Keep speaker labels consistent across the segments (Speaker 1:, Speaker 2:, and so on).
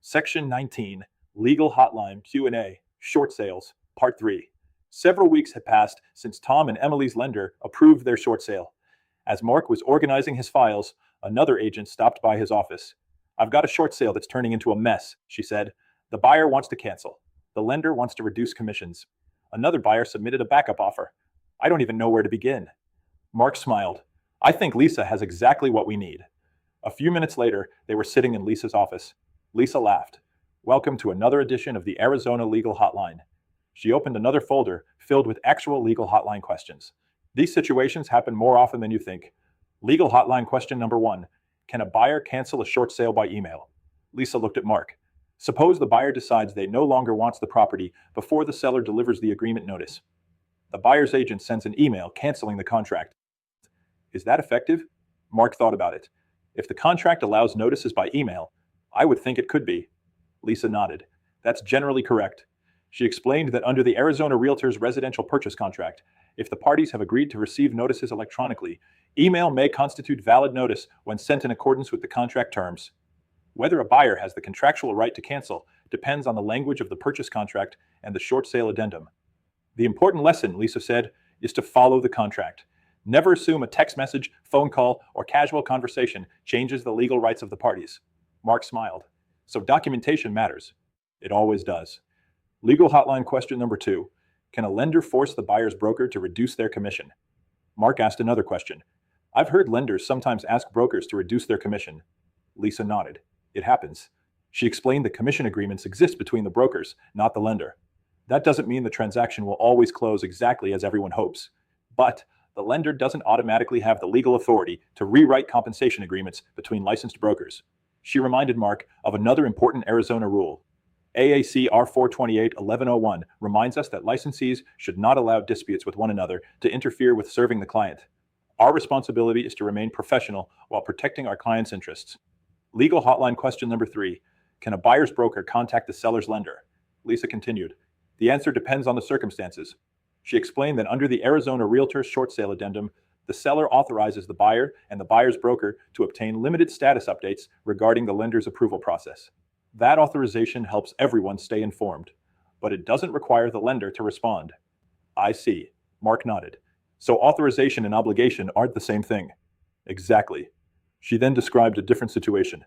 Speaker 1: Section 19, Legal Hotline Q&A, Short Sales, Part 3. Several weeks had passed since Tom and Emily's lender approved their short sale. As Mark was organizing his files, another agent stopped by his office. "I've got a short sale that's turning into a mess," she said. "The buyer wants to cancel. The lender wants to reduce commissions. Another buyer submitted a backup offer. I don't even know where to begin." Mark smiled. "I think Lisa has exactly what we need." A few minutes later, they were sitting in Lisa's office. Lisa laughed. "Welcome to another edition of the Arizona Legal Hotline." She opened another folder filled with actual legal hotline questions. These situations happen more often than you think. Legal hotline question number 1. Can a buyer cancel a short sale by email? Lisa looked at Mark. Suppose the buyer decides they no longer wants the property before the seller delivers the agreement notice. The buyer's agent sends an email canceling the contract. Is that effective? Mark thought about it. If the contract allows notices by email, I would think it could be. Lisa nodded. That's generally correct. She explained that under the Arizona Realtors residential purchase contract, if the parties have agreed to receive notices electronically, email may constitute valid notice when sent in accordance with the contract terms. Whether a buyer has the contractual right to cancel depends on the language of the purchase contract and the short sale addendum. The important lesson, Lisa said, is to follow the contract. Never assume a text message, phone call, or casual conversation changes the legal rights of the parties. Mark smiled. So documentation matters. It always does. Legal hotline question number 2. Can a lender force the buyer's broker to reduce their commission? Mark asked another question. I've heard lenders sometimes ask brokers to reduce their commission. Lisa nodded. It happens. She explained that commission agreements exist between the brokers, not the lender. That doesn't mean the transaction will always close exactly as everyone hopes. But the lender doesn't automatically have the legal authority to rewrite compensation agreements between licensed brokers. She reminded Mark of another important Arizona rule. AAC R428-1101 reminds us that licensees should not allow disputes with one another to interfere with serving the client. Our responsibility is to remain professional while protecting our client's interests. Legal hotline question number 3. Can a buyer's broker contact the seller's lender? Lisa continued. The answer depends on the circumstances. She explained that under the Arizona Realtors short sale addendum, the seller authorizes the buyer and the buyer's broker to obtain limited status updates regarding the lender's approval process. That authorization helps everyone stay informed, but it doesn't require the lender to respond. I see. Mark nodded. So authorization and obligation aren't the same thing. Exactly. She then described a different situation.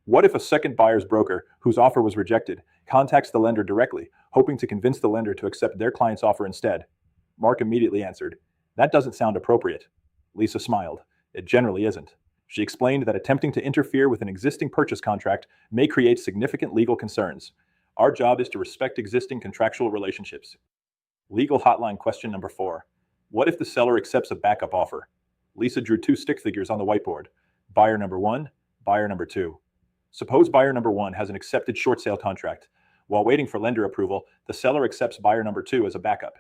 Speaker 1: What if a second buyer's broker, whose offer was rejected, contacts the lender directly, hoping to convince the lender to accept their client's offer instead? Mark immediately answered, "That doesn't sound appropriate." Lisa smiled. It generally isn't. She explained that attempting to interfere with an existing purchase contract may create significant legal concerns. Our job is to respect existing contractual relationships. Legal hotline question number 4. What if the seller accepts a backup offer? Lisa drew 2 stick figures on the whiteboard. Buyer number 1, buyer number 2. Suppose buyer number 1 has an accepted short sale contract. While waiting for lender approval, the seller accepts buyer number 2 as a backup.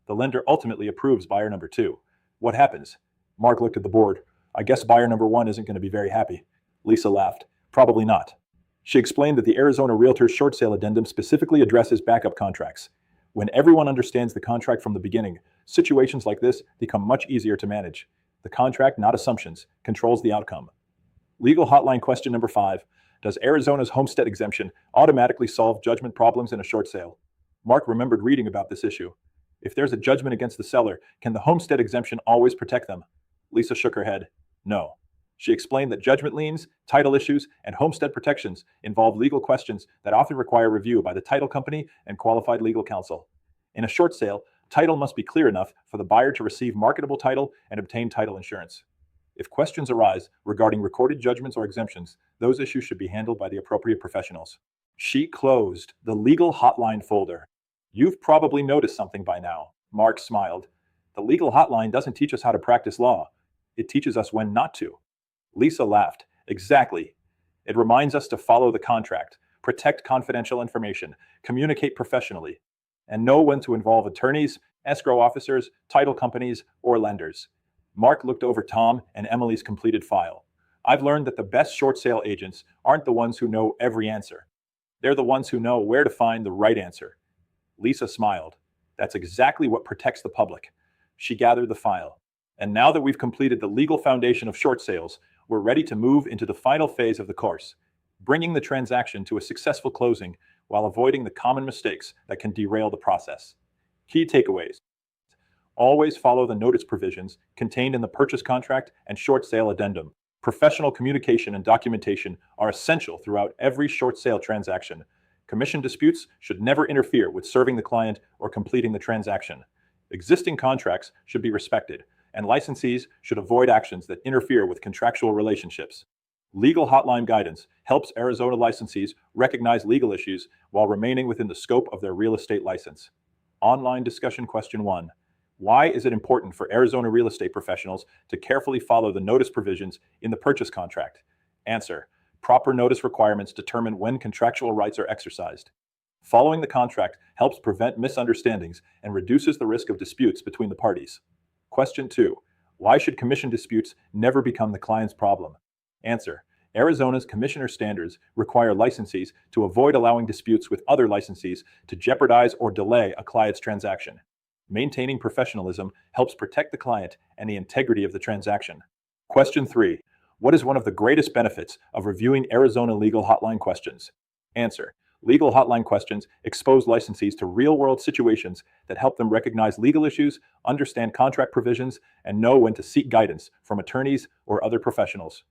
Speaker 1: The lender ultimately approves buyer number 2. What happens? Mark looked at the board. I guess buyer number 1 isn't going to be very happy. Lisa laughed. Probably not. She explained that the Arizona Realtors short sale addendum specifically addresses backup contracts. When everyone understands the contract from the beginning, situations like this become much easier to manage. The contract, not assumptions, controls the outcome. Legal hotline question number 5. Does Arizona's homestead exemption automatically solve judgment problems in a short sale? Mark remembered reading about this issue. If there's a judgment against the seller, can the homestead exemption always protect them? Lisa shook her head. No. She explained that judgment liens, title issues, and homestead protections involve legal questions that often require review by the title company and qualified legal counsel. In a short sale, title must be clear enough for the buyer to receive marketable title and obtain title insurance. If questions arise regarding recorded judgments or exemptions, those issues should be handled by the appropriate professionals. She closed the legal hotline folder. You've probably noticed something by now. Mark smiled. The legal hotline doesn't teach us how to practice law. It teaches us when not to. Lisa laughed. Exactly. It reminds us to follow the contract, protect confidential information, communicate professionally, and know when to involve attorneys, escrow officers, title companies, or lenders. Mark looked over Tom and Emily's completed file. I've learned that the best short sale agents aren't the ones who know every answer. They're the ones who know where to find the right answer. Lisa smiled. That's exactly what protects the public. She gathered the file. And now that we've completed the legal foundation of short sales, we're ready to move into the final phase of the course, bringing the transaction to a successful closing while avoiding the common mistakes that can derail the process. Key takeaways. Always follow the notice provisions contained in the purchase contract and short sale addendum. Professional communication and documentation are essential throughout every short sale transaction. Commission disputes should never interfere with serving the client or completing the transaction. Existing contracts should be respected, and licensees should avoid actions that interfere with contractual relationships. Legal hotline guidance helps Arizona licensees recognize legal issues while remaining within the scope of their real estate license. Online discussion question 1. Why is it important for Arizona real estate professionals to carefully follow the notice provisions in the purchase contract? Answer. Proper notice requirements determine when contractual rights are exercised. Following the contract helps prevent misunderstandings and reduces the risk of disputes between the parties. Question 2. Why should commission disputes never become the client's problem? Answer. Arizona's commissioner standards require licensees to avoid allowing disputes with other licensees to jeopardize or delay a client's transaction. Maintaining professionalism helps protect the client and the integrity of the transaction. Question 3. What is one of the greatest benefits of reviewing Arizona legal hotline questions? Answer. Legal hotline questions expose licensees to real-world situations that help them recognize legal issues, understand contract provisions, and know when to seek guidance from attorneys or other professionals.